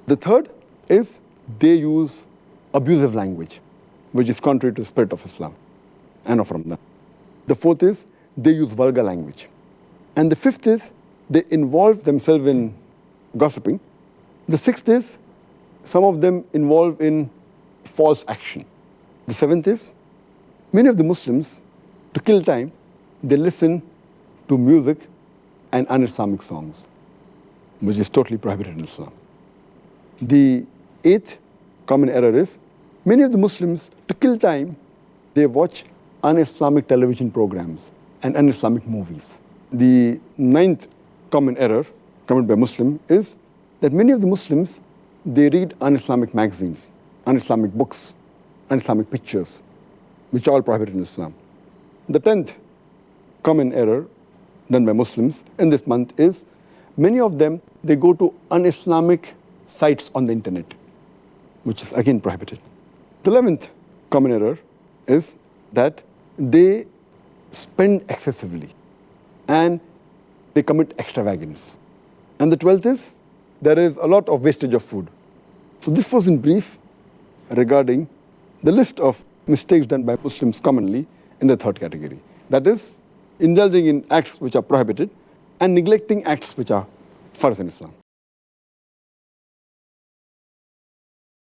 The third is they use abusive language, which is contrary to the spirit of Islam and of Ramadan. The fourth is they use vulgar language. And the fifth is they involve themselves in gossiping. The sixth is some of them involve in false action. The seventh is many of the Muslims, to kill time, they listen to music and un-Islamic songs, which is totally prohibited in Islam. The eighth common error is many of the Muslims, to kill time, they watch un-Islamic television programs and un-Islamic movies. The ninth common error committed by Muslim is that many of the Muslims, they read un-Islamic magazines, un-Islamic books, un-Islamic pictures, which are all prohibited in Islam. The 10th common error done by Muslims in this month is many of them, they go to un-Islamic sites on the internet, which is again prohibited. The 11th common error is that they spend excessively and they commit extravagance. And the 12th is there is a lot of wastage of food. So this was in brief regarding the list of mistakes done by Muslims commonly in the third category. That is, indulging in acts which are prohibited and neglecting acts which are farz in Islam.